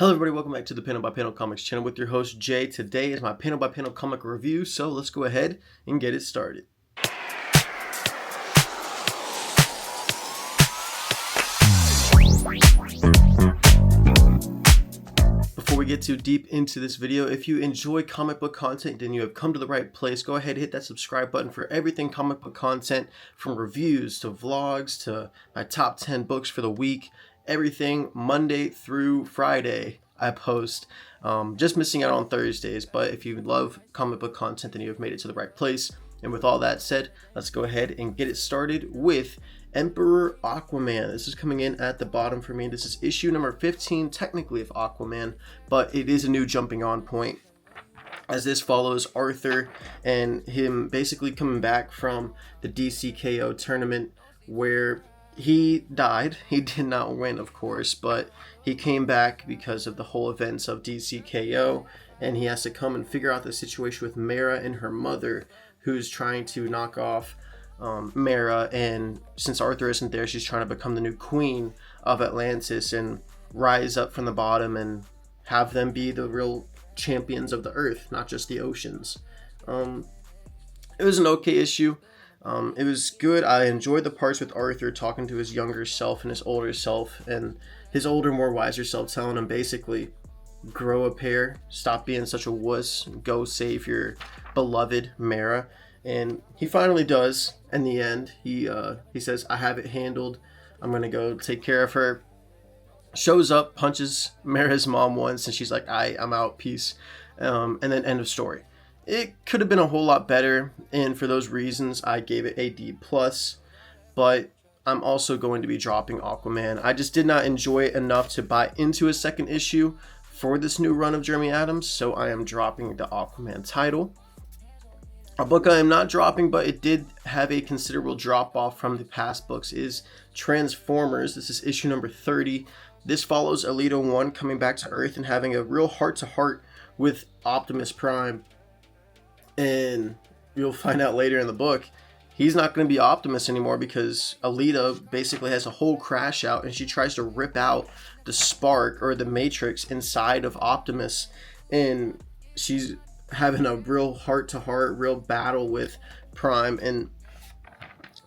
Hello everybody, welcome back to the Panel by Panel Comics channel with your host Jay. Today is my Panel by Panel comic review, so let's go ahead and get it started. Before we get too deep into this video, if you enjoy comic book content, then you have come to the right place. Go ahead and hit that subscribe button for everything comic book content, from reviews to vlogs to my top 10 books for the week. Everything Monday through Friday I post, just missing out on Thursdays, but if you love comic book content, then you have made it to the right place. And with all that said, let's go ahead and get it started with Emperor Aquaman. This is coming in at the bottom for me. This is issue number 15 technically of Aquaman, but it is a new jumping on point, as this follows Arthur and him basically coming back from the DCKO tournament where he died. He did not win, of course, but he came back because of the whole events of DCKO, and he has to come and figure out the situation with Mera and her mother, who's trying to knock off Mera, and since Arthur isn't there, she's trying to become the new queen of Atlantis and rise up from the bottom and have them be the real champions of the earth, not just the oceans. It was an okay issue. It was good. I enjoyed the parts with Arthur talking to his younger self and his older self, and his older, more wiser self telling him basically, grow a pair, stop being such a wuss, go save your beloved Mera. And he finally does. In the end, he says, I have it handled, I'm gonna go take care of her. Shows up, punches Mera's mom once, and she's like, I'm out, peace. And then end of story. It could have been a whole lot better, and for those reasons I gave it a D+, but I'm also going to be dropping Aquaman. I just did not enjoy it enough to buy into a second issue for this new run of Jeremy Adams, so I am dropping the Aquaman title. A book I am not dropping, but it did have a considerable drop off from the past books, is Transformers. This is issue number 30. This follows Alita 1 coming back to Earth and having a real heart-to-heart with Optimus Prime. And you'll find out later in the book, he's not going to be Optimus anymore, because Alita basically has a whole crash out and she tries to rip out the spark or the matrix inside of Optimus, and she's having a real heart-to-heart, real battle with Prime, and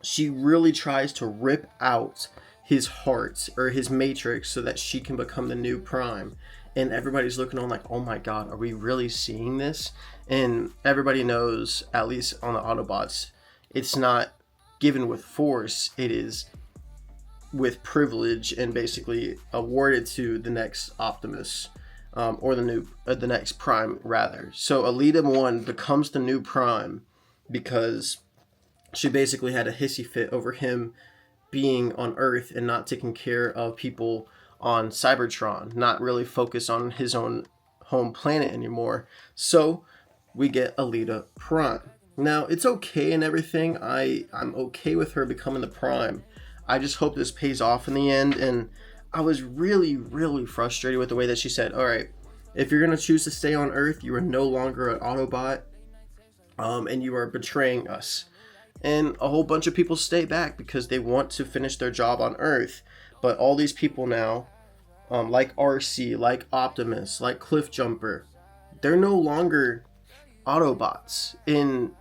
she really tries to rip out his heart or his matrix so that she can become the new Prime. And everybody's looking on like, oh my god, are we really seeing this? And everybody knows, at least on the Autobots, it's not given with force, it is with privilege and basically awarded to the next Optimus, or the next Prime rather. So Alita 1 becomes the new Prime because she basically had a hissy fit over him being on Earth and not taking care of people on Cybertron, not really focused on his own home planet anymore. So we get Alita Prime. Now, it's okay and everything. I'm okay with her becoming the Prime. I just hope this pays off in the end. And I was really, really frustrated with the way that she said, all right, if you're going to choose to stay on Earth, you are no longer an Autobot, and you are betraying us. And a whole bunch of people stay back because they want to finish their job on Earth. But all these people now, like RC, like Optimus, like Cliffjumper, they're no longer Autobots. And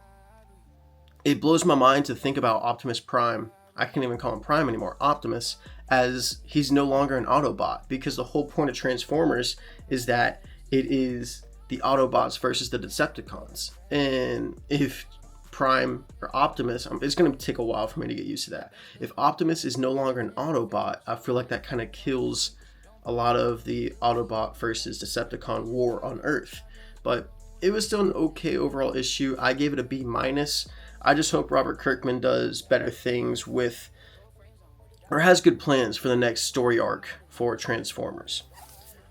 it blows my mind to think about Optimus Prime. I can't even call him Prime anymore, Optimus, as he's no longer an Autobot, because the whole point of Transformers is that it is the Autobots versus the Decepticons. And if Prime or Optimus, it's going to take a while for me to get used to that. If Optimus is no longer an Autobot, I feel like that kind of kills a lot of the Autobot versus Decepticon war on Earth. But it was still an okay overall issue. I gave it a B-. I just hope Robert Kirkman does better things with, or has good plans for the next story arc for Transformers.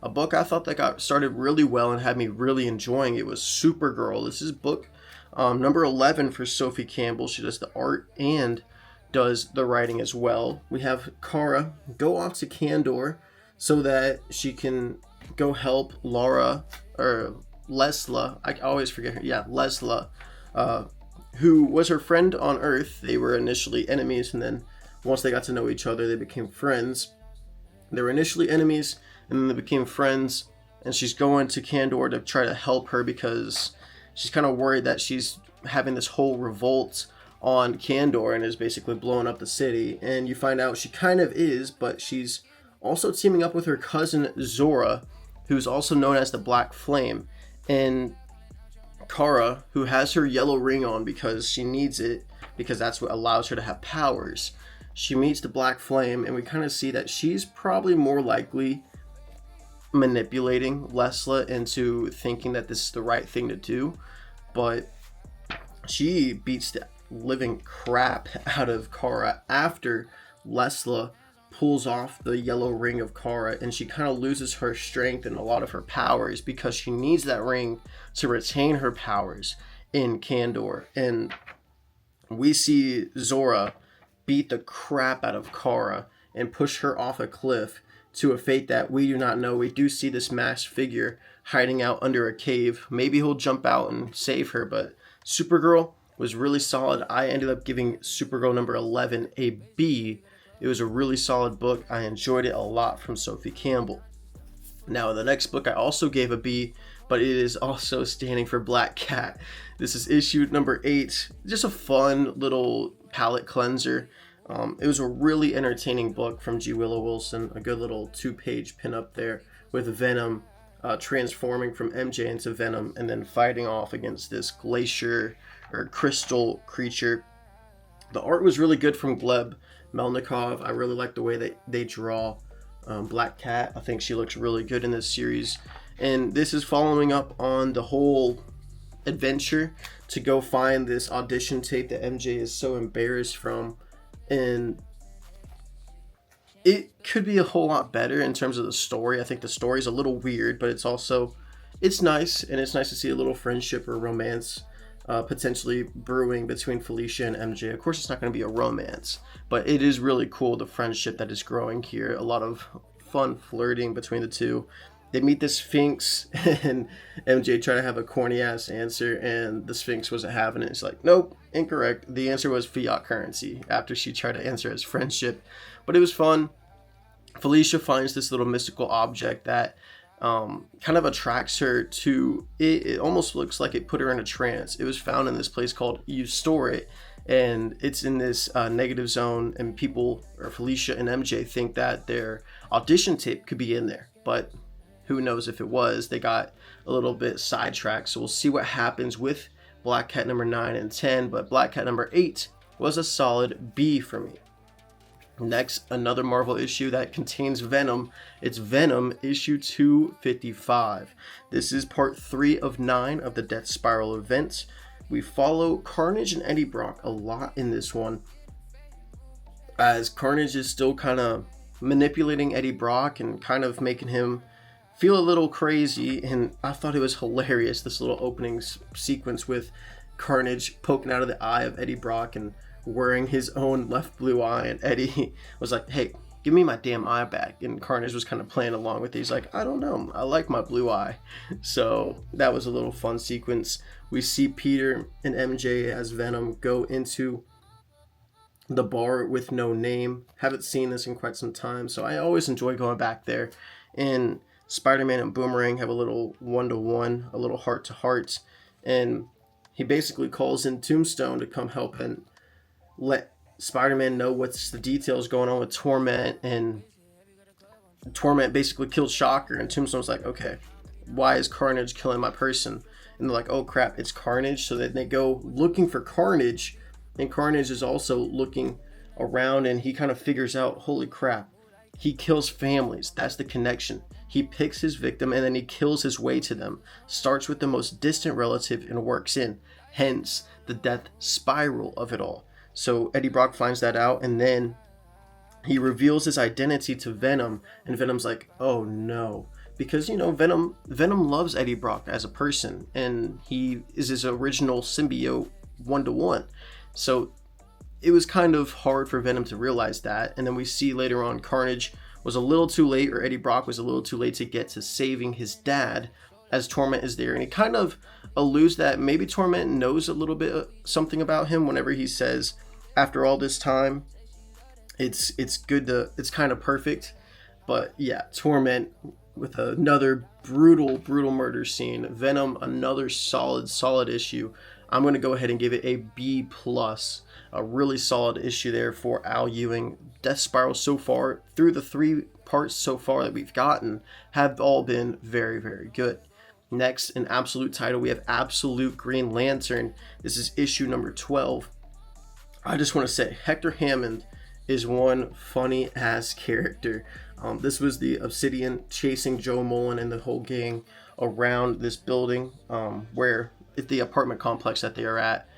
A book I thought that got started really well and had me really enjoying it was Supergirl. This is book number 11 for Sophie Campbell. She does the art and does the writing as well. We have Kara go off to Kandor so that she can go help Laura, or Lesla, I always forget her, Lesla, who was her friend on Earth. They were initially enemies, and then once they got to know each other, they became friends. They were initially enemies, and then they became friends, and she's going to Kandor to try to help her because she's kind of worried that she's having this whole revolt on Kandor and is basically blowing up the city. And you find out she kind of is, but she's also teaming up with her cousin Zora, who's also known as the Black Flame, and Kara, who has her yellow ring on because she needs it, because that's what allows her to have powers. She meets the Black Flame, and we kind of see that she's probably more likely manipulating Lesla into thinking that this is the right thing to do, but she beats the living crap out of Kara after Lesla pulls off the yellow ring of Kara, and she kind of loses her strength and a lot of her powers because she needs that ring to retain her powers in Kandor. And we see Zora beat the crap out of Kara and push her off a cliff to a fate that we do not know. We do see this masked figure hiding out under a cave. Maybe he'll jump out and save her, but Supergirl was really solid. I ended up giving Supergirl number 11 a B. It was a really solid book. I enjoyed it a lot from Sophie Campbell. Now, the next book I also gave a B, but it is also standing for Black Cat. This is issue number 8. Just a fun little palette cleanser. It was a really entertaining book from G. Willow Wilson. A good little 2-page pinup there with Venom transforming from MJ into Venom and then fighting off against this glacier or crystal creature. The art was really good from Gleb Melnikov. I really like the way that they draw Black Cat. I think she looks really good in this series. And this is following up on the whole adventure to go find this audition tape that MJ is so embarrassed from. And it could be a whole lot better in terms of the story. I think the story is a little weird, but it's nice, and it's nice to see a little friendship or romance potentially brewing between Felicia and MJ. Of course, it's not going to be a romance, but it is really cool, the friendship that is growing here. A lot of fun flirting between the two. They meet the Sphinx, and MJ tried to have a corny ass answer, and the Sphinx wasn't having it. It's like, nope, incorrect. The answer was fiat currency after she tried to answer as friendship. But it was fun. Felicia finds this little mystical object that kind of attracts her to it. It almost looks like it put her in a trance. It was found in this place called You Store It, and it's in this negative zone, and people, or Felicia and MJ, think that their audition tape could be in there, but who knows if it was. They got a little bit sidetracked, so we'll see what happens with Black Cat number 9 and 10, but Black Cat number 8 was a solid B for me. Next, another Marvel issue that contains Venom. It's Venom issue 255. This is part 3 of 9 of the Death Spiral event. We follow Carnage and Eddie Brock a lot in this one, as Carnage is still kind of manipulating Eddie Brock and kind of making him feel a little crazy. And I thought it was hilarious, this little opening sequence with Carnage poking out of the eye of Eddie Brock and wearing his own left blue eye, and Eddie was like, hey, give me my damn eye back, and Carnage was kind of playing along with it. He's like, I don't know, I like my blue eye. So that was a little fun sequence. We see Peter and MJ as Venom go into the bar with no name. Haven't seen this in quite some time, so I always enjoy going back there. And Spider-Man and Boomerang have a little one-to-one, a little heart-to-heart, and he basically calls in Tombstone to come help and let Spider-Man know what's the details going on with Torment, and Torment basically killed Shocker, and Tombstone's like, okay, why is Carnage killing my person? And they're like, oh crap, it's Carnage. So then they go looking for Carnage, and Carnage is also looking around, and he kind of figures out, holy crap, he kills families. That's the connection. He picks his victim and then he kills his way to them. Starts with the most distant relative and works in. Hence the death spiral of it all. So Eddie Brock finds that out, and then he reveals his identity to Venom, and Venom's like, oh no. Because, you know, Venom loves Eddie Brock as a person, and he is his original symbiote one-to-one. So it was kind of hard for Venom to realize that. And then we see later on Carnage was a little too late, or Eddie Brock was a little too late to get to saving his dad, as Torment is there. And he kind of alludes that maybe Torment knows a little bit something about him whenever he says, after all this time, it's good to, it's kind of perfect. But yeah, Torment with another brutal murder scene. Venom, another solid issue. I'm going to go ahead and give it a B+. A really solid issue there for Al Ewing. Death Spiral so far, through the 3 parts so far that we've gotten, have all been very good. Next, in Absolute title, we have Absolute Green Lantern. This is issue number 12. I just want to say, Hector Hammond is one funny ass character. This was the Obsidian chasing Joe Mullen and the whole gang around this building, where it's the apartment complex that they are at.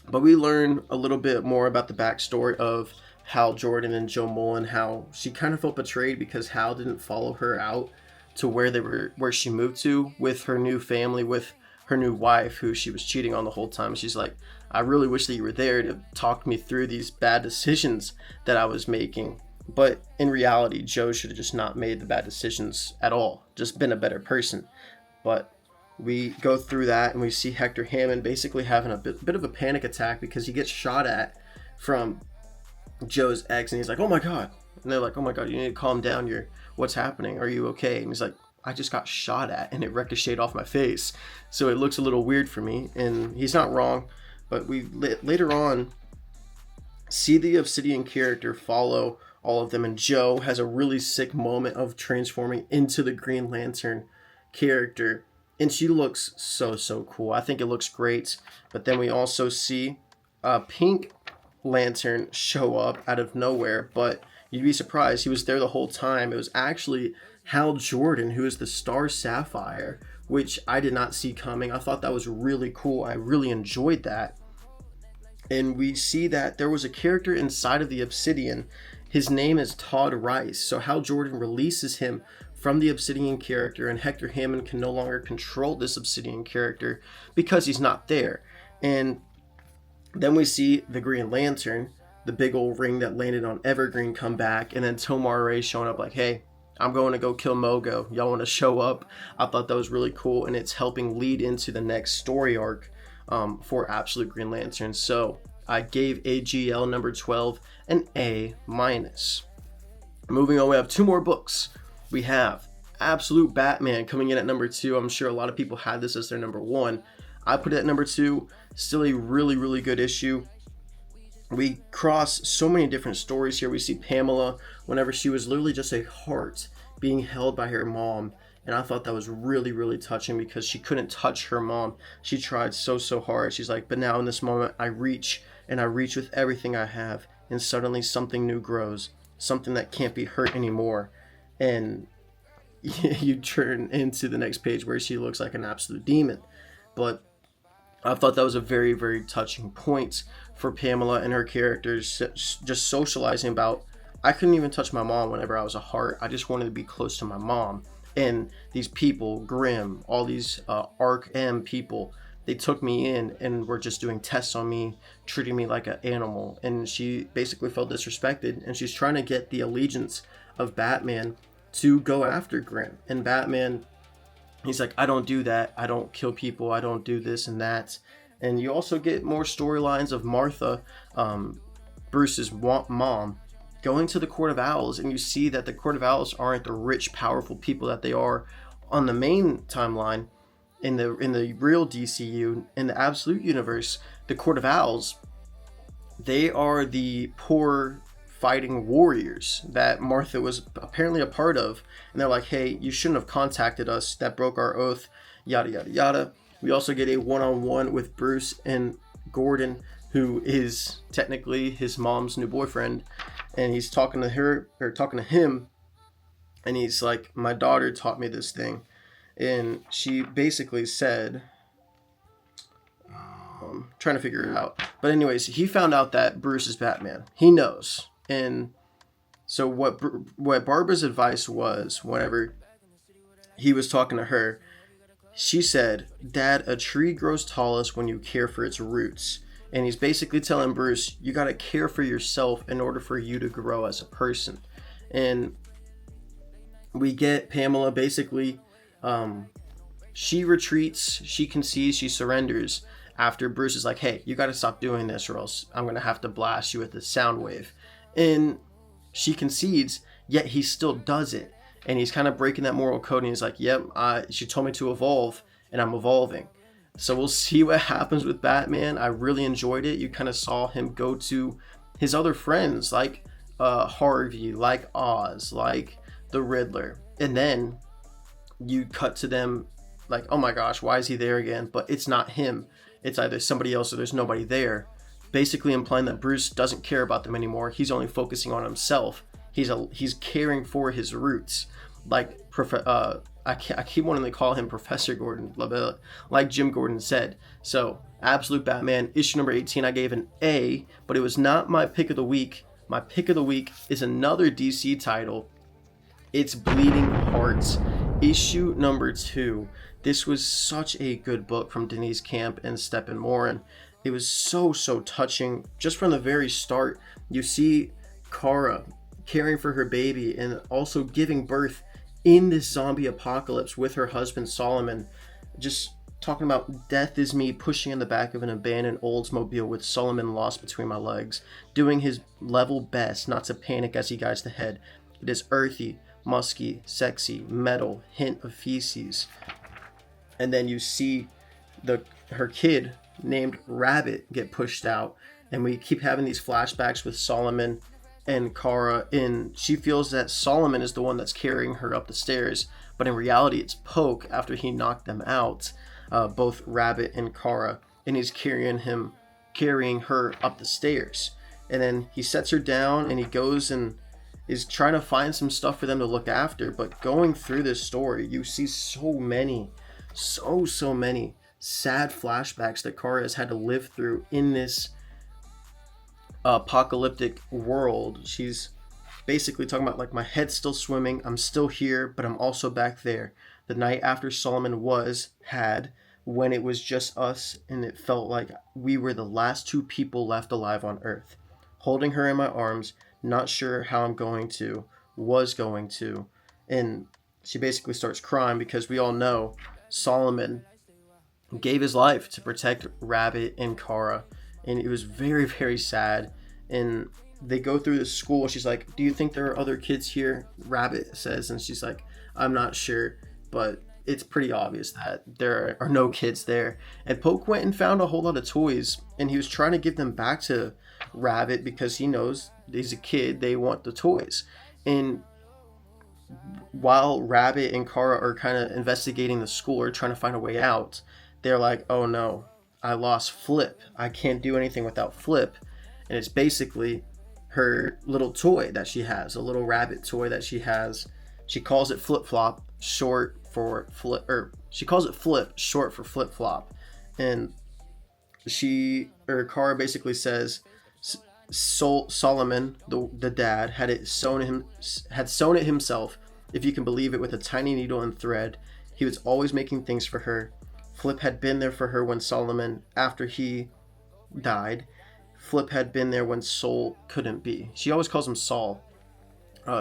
But we learn a little bit more about the backstory of Hal Jordan and Joe Mullen, how she kind of felt betrayed because Hal didn't follow her out to where she moved to with her new family, with her new wife who she was cheating on the whole time. She's like, I really wish that you were there to talk me through these bad decisions that I was making. But in reality, Joe should have just not made the bad decisions at all, just been a better person. But we go through that and we see Hector Hammond basically having a bit of a panic attack because he gets shot at from Joe's ex, and he's like, oh my god. And they're like, oh my god, you need to calm down. What's happening? Are you okay? And he's like, I just got shot at and it ricocheted off my face, so it looks a little weird for me. And he's not wrong. But we later on see the Obsidian character follow all of them, and Joe has a really sick moment of transforming into the Green Lantern character, and she looks so cool. I think it looks great. But then we also see Pink Lantern show up out of nowhere, but you'd be surprised, he was there the whole time. It was actually Hal Jordan, who is the Star Sapphire, which I did not see coming. I thought that was really cool. I really enjoyed that. And we see that there was a character inside of the Obsidian. His name is Todd Rice. So Hal Jordan releases him from the Obsidian character, and Hector Hammond can no longer control this Obsidian character because he's not there. And then we see the Green Lantern, the big old ring that landed on Evergreen, come back, and then Tomar Ray showing up like, hey, I'm going to go kill Mogo. Y'all want to show up? I thought that was really cool, and it's helping lead into the next story arc for Absolute Green Lantern. So I gave AGL number 12 an A-. Moving on, we have 2 more books. We have Absolute Batman coming in at number 2. I'm sure a lot of people had this as their number 1. I put it at number 2. Still a really good issue. We cross so many different stories here. We see Pamela whenever she was literally just a heart being held by her mom, and I thought that was really touching because she couldn't touch her mom. She tried so hard. She's like, but now in this moment I reach with everything I have, and suddenly something new grows, something that can't be hurt anymore. And you turn into the next page where she looks like an absolute demon. But I thought that was a very touching point for Pamela and her characters, just socializing about, I couldn't even touch my mom whenever I was a heart. I just wanted to be close to my mom. And these people, Grimm, all these Arc M people, they took me in and were just doing tests on me, treating me like an animal. And she basically felt disrespected, and she's trying to get the allegiance of Batman to go after Grimm. And Batman, he's like, I don't do that. I don't kill people. I don't do this and that. And you also get more storylines of Martha, Bruce's mom, going to the Court of Owls. And you see that the Court of Owls aren't the rich, powerful people that they are on the main timeline. In the real DCU, in the Absolute Universe, the Court of Owls, they are the poor fighting warriors that Martha was apparently a part of, and they're like, hey, you shouldn't have contacted us, that broke our oath, yada yada. We also get a one-on-one with Bruce and Gordon, who is technically his mom's new boyfriend, and he's talking to her, or talking to him, and he's like, my daughter taught me this thing. And she basically said, trying to figure it out. But anyways, he found out that Bruce is Batman. He knows. And so what Barbara's advice was, whenever he was talking to her, she said, Dad, a tree grows tallest when you care for its roots. And he's basically telling Bruce, you got to care for yourself in order for you to grow as a person. And we get Pamela basically... she retreats, she concedes, she surrenders after Bruce is like, hey, you got to stop doing this or else I'm going to have to blast you with this sound wave. And she concedes, yet he still does it. and he's kind of breaking that moral code, and he's like, yep, she told me to evolve, and I'm evolving. So we'll see what happens with Batman. I really enjoyed it. You kind of saw him go to his other friends, like Harvey, like Oz, like the Riddler, and then you cut to them like, oh my gosh, why is he there again? But it's not him. It's either somebody else or there's nobody there. Basically implying that Bruce doesn't care about them anymore. He's only focusing on himself. He's caring for his roots. Like I keep wanting to call him Professor Gordon, like Jim Gordon said. So Absolute Batman issue number 18, I gave an A, but it was not my pick of the week. My pick of the week is another DC title. It's Bleeding Hearts, issue number 2. This was such a good book from Denise Camp and Stephen Moran. It was so touching. Just from the very start, you see Kara caring for her baby and also giving birth in this zombie apocalypse with her husband Solomon. Just talking about death is me pushing in the back of an abandoned Oldsmobile with Solomon lost between my legs, doing his level best not to panic as he guides the head. It is earthy, musky, sexy, metal, hint of feces. And then you see her kid named Rabbit get pushed out, and we keep having these flashbacks with Solomon and Kara, and she feels that Solomon is the one that's carrying her up the stairs, but in reality it's Poke after he knocked them out, both Rabbit and Kara, and he's carrying her up the stairs. And then he sets her down and he goes and is trying to find some stuff for them to look after. But going through this story, you see so many sad flashbacks that Kara has had to live through in this apocalyptic world. She's basically talking about, like, my head's still swimming, I'm still here, but I'm also back there. The night after Solomon had when it was just us, and it felt like we were the last 2 people left alive on Earth. Holding her in my arms, not sure how was going to. And she basically starts crying because we all know Solomon gave his life to protect Rabbit and Kara. And it was very sad. And they go through the school. She's like, do you think there are other kids here? Rabbit says, and she's like, I'm not sure, but it's pretty obvious that there are no kids there. And Poke went and found a whole lot of toys, and he was trying to give them back to Rabbit because he knows he's a kid, they want the toys. And while Rabbit and Kara are kind of investigating the school or trying to find a way out, they're like, oh no, I lost Flip. I can't do anything without Flip. And it's basically her little toy that she has, a little rabbit toy that she has. She calls it Flip Flop, short for Flip, or she calls it Flip, short for Flip Flop. And Kara basically says Solomon, the dad, had sewn it himself, if you can believe it, with a tiny needle and thread. He was always making things for her. Flip had been there for her when Solomon, after he died. Flip had been there when Sol couldn't be. She always calls him Sol,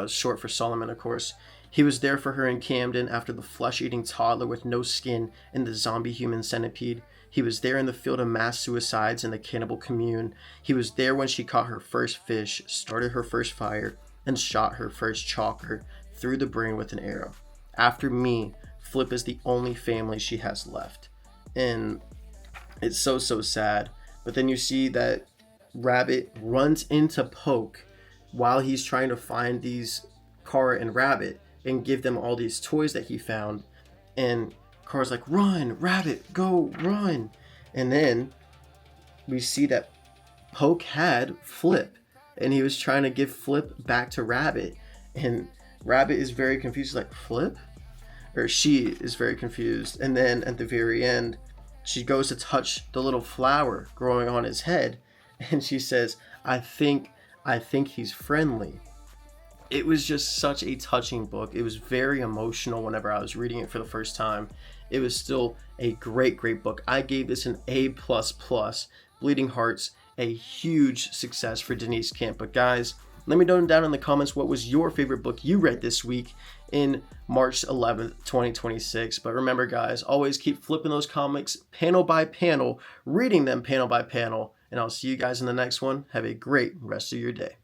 short for Solomon, of course. He was there for her in Camden after the flesh-eating toddler with no skin and the zombie human centipede. He was there in the field of mass suicides and the cannibal commune. He was there when she caught her first fish, started her first fire, and shot her first chalker through the brain with an arrow. After me, Flip is the only family she has left. And it's so sad. But then you see that Rabbit runs into Poke while he's trying to find these Kara and Rabbit and give them all these toys that he found. And Kara's like, run, Rabbit, go, run. And then we see that Poke had Flip, and he was trying to give Flip back to Rabbit. And Rabbit is very confused, She's like, Flip? Or she is very confused. And then at the very end, she goes to touch the little flower growing on his head, and she says, I think he's friendly. It was just such a touching book. It was very emotional whenever I was reading it for the first time. It was still a great book. I gave this an A++. Bleeding Hearts, a huge success for Denise Camp. But guys, let me know down in the comments what was your favorite book you read this week in March 11th, 2026. But remember, guys, always keep flipping those comics panel by panel, reading them panel by panel. And I'll see you guys in the next one. Have a great rest of your day.